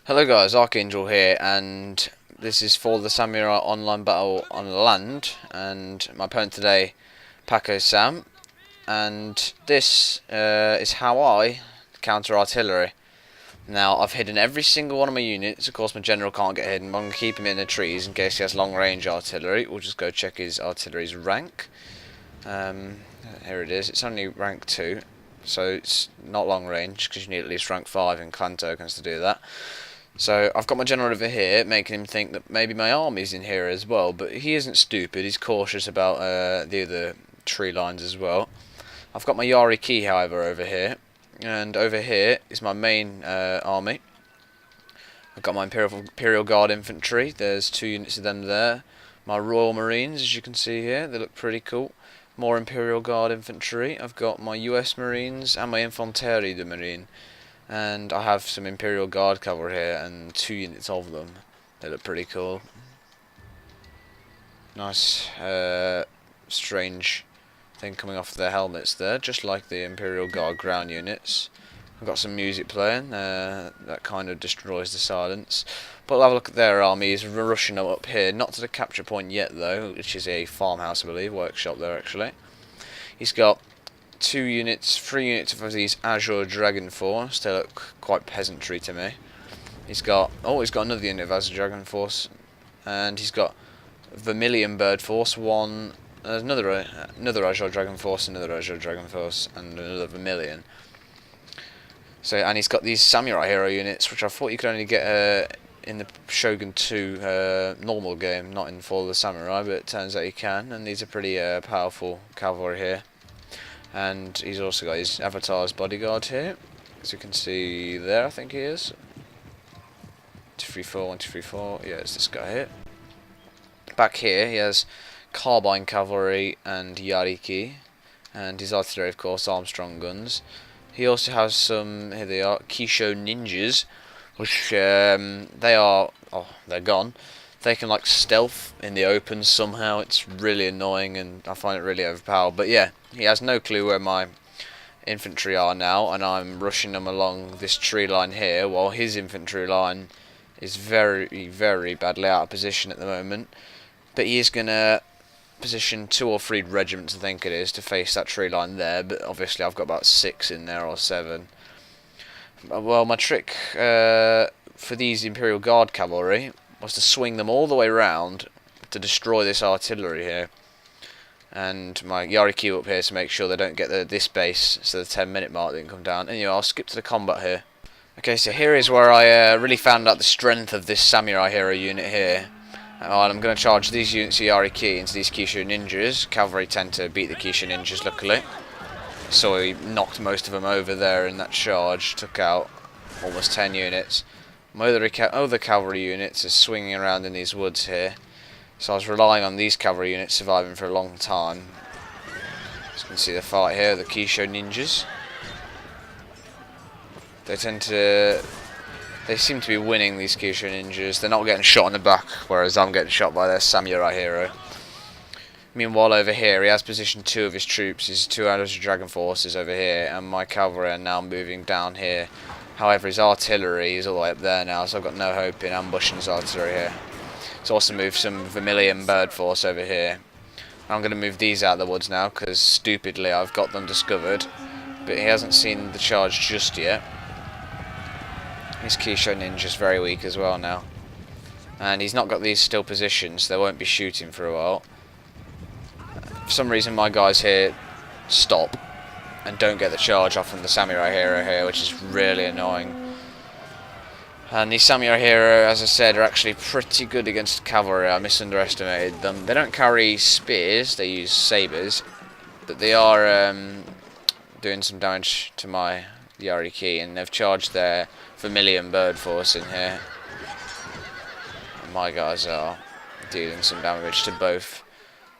Hello guys, Archangel here, and this is for the Samurai Online Battle on land, and my opponent today, Paco Sam, and this is how I counter artillery. Now, I've hidden every single one of my units. Of course, my general can't get hidden, but I'm going to keep him in the trees in case he has long-range artillery. We'll just go check his artillery's rank. Here it is. It's only rank 2, so it's not long-range, because you need at least rank 5 in clan tokens to do that. So I've got my general over here, making him think that maybe my army's in here as well, but he isn't stupid. He's cautious about the other tree lines as well. I've got my Yari key, however, over here, and over here is my main army. I've got my Imperial Guard infantry. There's 2 units of them there. My Royal Marines, as you can see here, they look pretty cool. More Imperial Guard infantry. I've got my US Marines and my Infanterie de Marine. And I have some Imperial Guard cavalry here and 2 units of them. They look pretty cool. Nice strange thing coming off their helmets there, just like the Imperial Guard ground units. I've got some music playing, that kind of destroys the silence. But we'll have a look at their army. He's rushing up here, not to the capture point yet though, which is a farmhouse I believe, workshop there actually. He's got 3 units of these Azure Dragon Force. They look quite peasantry to me. He's got another unit of Azure Dragon Force, and he's got Vermilion Bird Force, another Azure Dragon Force, another Azure Dragon Force, and another Vermilion. So, and he's got these Samurai Hero units, which I thought you could only get in the Shogun 2 normal game, not in Fall of the Samurai, but it turns out you can, and these are pretty powerful cavalry here. And he's also got his avatar's bodyguard here, as you can see there. I think he is 234, 1, 2, 3, 4. Yeah, it's this guy here. Back here he has carbine cavalry and Yariki, and his artillery, of course, Armstrong guns. He also has some, here they are, Kisho ninjas, which they're gone. They can like stealth in the open somehow. It's really annoying, and I find it really overpowered. But yeah, he has no clue where my infantry are now, and I'm rushing them along this tree line here, while his infantry line is very, very badly out of position at the moment. But he is going to position 2 or 3 regiments, I think it is, to face that tree line there. But obviously I've got about 6 in there, or 7. Well, my trick for these Imperial Guard cavalry was to swing them all the way round to destroy this artillery here, and my Yariki up here to make sure they don't get this base, so the 10-minute mark didn't come down. Anyway, I'll skip to the combat here. Okay, so here is where I really found out the strength of this Samurai Hero unit here. I'm going to charge these units of Yariki into these Kisho ninjas. Cavalry tend to beat the Kisho ninjas, luckily. So he knocked most of them over there in that charge, took out almost 10 units. My other cavalry units are swinging around in these woods here, so I was relying on these cavalry units surviving for a long time. As you can see the fight here, the Kisho ninjas. They seem to be winning, these Kisho ninjas. They're not getting shot in the back, whereas I'm getting shot by their Samurai Hero. Meanwhile, over here, he has positioned 2 of his troops, his 2 Azure Dragon Forces over here, and my cavalry are now moving down here. However, his artillery is all the way up there now, so I've got no hope in ambushing his artillery here. He's also moved some Vermilion Bird Force over here. I'm going to move these out of the woods now, because stupidly I've got them discovered. But he hasn't seen the charge just yet. His Kisho ninja's very weak as well now. And he's not got these still positions, so they won't be shooting for a while. For some reason my guys here stop and don't get the charge off from the Samurai Hero here, which is really annoying. And these Samurai Hero, as I said, are actually pretty good against cavalry. I misunderestimated them. They don't carry spears, they use sabres, but they are doing some damage to my Yariki, and they've charged their Vermilion Bird Force in here. And my guys are dealing some damage to both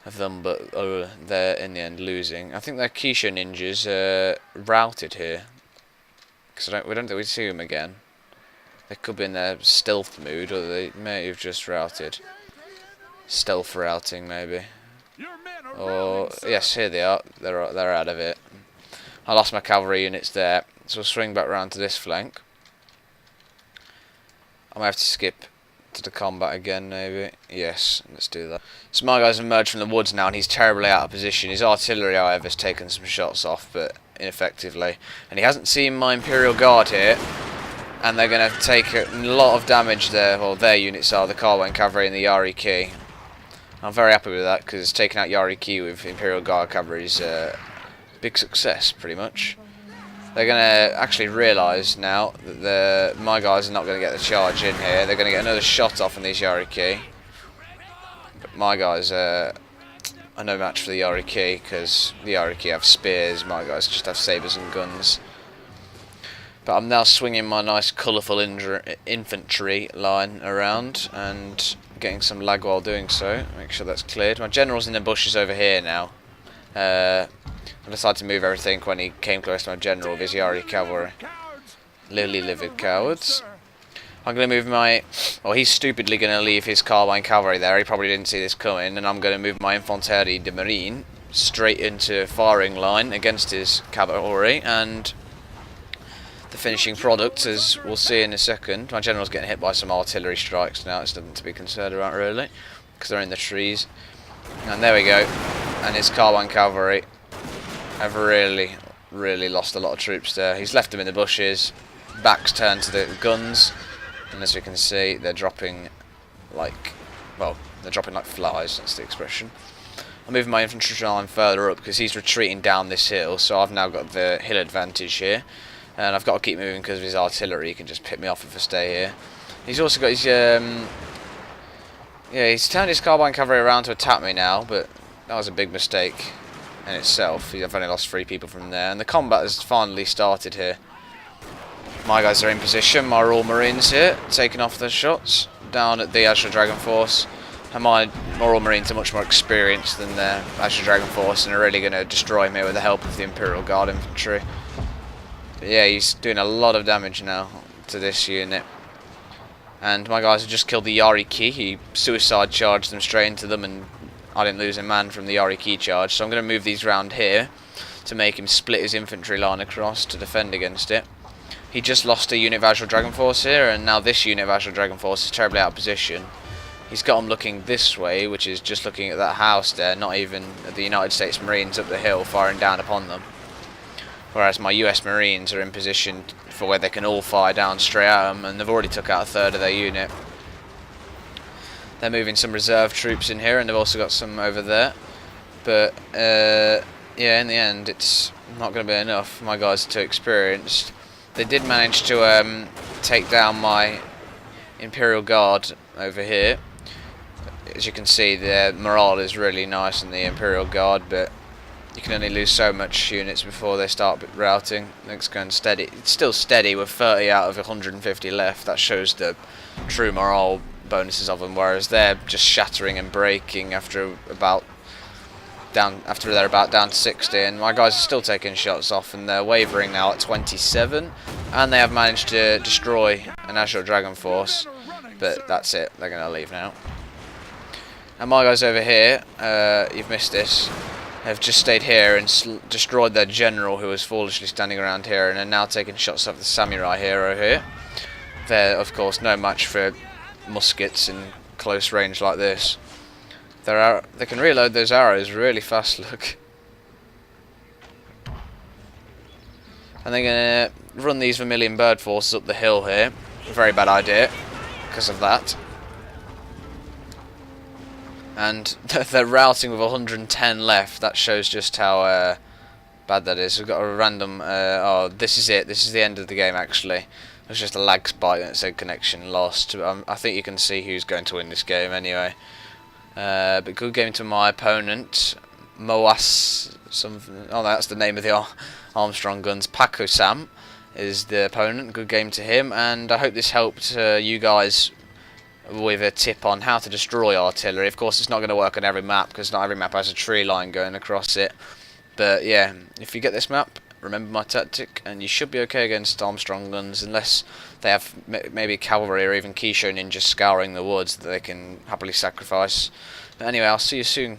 of them, but they're in the end losing. I think their Kisho ninjas routed here, because we don't think we see them again. They could be in their stealth mood, or they may have just routed. Stealth routing, maybe. Or yes, here they are. They're out of it. I lost my cavalry units there, so I'll swing back round to this flank. I might have to skip to the combat again, maybe. Yes, let's do that. So my guy's emerged from the woods now, and he's terribly out of position. His artillery, however, has taken some shots off, but ineffectively. And he hasn't seen my Imperial Guard here, and they're going to take a lot of damage there. Well, their units are, the Carbine Cavalry and the Yari Key. I'm very happy with that, because taking out Yari Key with Imperial Guard Cavalry is a big success, pretty much. They're going to actually realise now that my guys are not going to get the charge in here. They're going to get another shot off on these Yariki. But my guys are no match for the Yariki, because the Yariki have spears, my guys just have sabres and guns. But I'm now swinging my nice colourful infantry line around and getting some lag while doing so. Make sure that's cleared. My general's in the bushes over here now. I decided to move everything when he came close to my general with his Yari cavalry. Lily livid cowards. I'm going to move my... Well, he's stupidly going to leave his Carbine Cavalry there. He probably didn't see this coming. And I'm going to move my Infanterie de Marine straight into firing line against his cavalry. And the finishing product, as we'll see in a second. My general's getting hit by some artillery strikes now. It's nothing to be concerned about, really, because they're in the trees. And there we go. And his Carbine Cavalry have really lost a lot of troops there. He's left them in the bushes, backs turned to the guns, and as we can see, they're dropping like, well, they're dropping like flies, that's the expression. I'm moving my infantry line further up because he's retreating down this hill, so I've now got the hill advantage here, and I've got to keep moving because of his artillery. He can just pick me off if I stay here. He's also got his, he's turned his Carbine Cavalry around to attack me now, but that was a big mistake in itself. I've only lost 3 people from there, and the combat has finally started here. My guys are in position, my Royal Marines here, taking off their shots down at the Azure Dragon Force, and my Royal Marines are much more experienced than their Azure Dragon Force and are really going to destroy me with the help of the Imperial Guard Infantry. But yeah, he's doing a lot of damage now to this unit. And my guys have just killed the Yari Key. He suicide charged them straight into them, and I didn't lose a man from the Yari Key charge, so I'm going to move these round here to make him split his infantry line across to defend against it. He just lost a unit of Azure Dragon Force here, and now this unit of Azure Dragon Force is terribly out of position. He's got them looking this way, which is just looking at that house there, not even at the United States Marines up the hill firing down upon them. Whereas my US Marines are in position for where they can all fire down straight at them, and they've already took out a third of their unit. They're moving some reserve troops in here, and they've also got some over there. But, yeah, in the end, it's not going to be enough. My guys are too experienced. They did manage to take down my Imperial Guard over here. As you can see, their morale is really nice in the Imperial Guard, but you can only lose so much units before they start routing. It's going steady. It's still steady with 30 out of 150 left. That shows the true morale bonuses of them, whereas they're just shattering and breaking after they're about down to 60, and my guys are still taking shots off, and they're wavering now at 27, and they have managed to destroy an Azure Dragon Force, but that's it, they're going to leave now. And my guys over here, you've missed this, have just stayed here and destroyed their general, who was foolishly standing around here, and are now taking shots off the samurai hero here. They're of course no match for muskets in close range like this. They can reload those arrows really fast, look. And they're going to run these Vermilion Bird forces up the hill here. Very bad idea because of that. And they're routing with 110 left. That shows just how bad that is. We've got a random... oh, this is it. This is the end of the game, actually. It was just a lag spike that said connection lost. I think you can see who's going to win this game anyway. But good game to my opponent, Moas. Oh, that's the name of the Armstrong guns. Paco-sam is the opponent. Good game to him, and I hope this helped you guys with a tip on how to destroy artillery. Of course, it's not going to work on every map because not every map has a tree line going across it. But yeah, if you get this map, remember my tactic, and you should be okay against Armstrong guns, unless they have maybe cavalry or even Keisho ninjas scouring the woods that they can happily sacrifice. But anyway, I'll see you soon.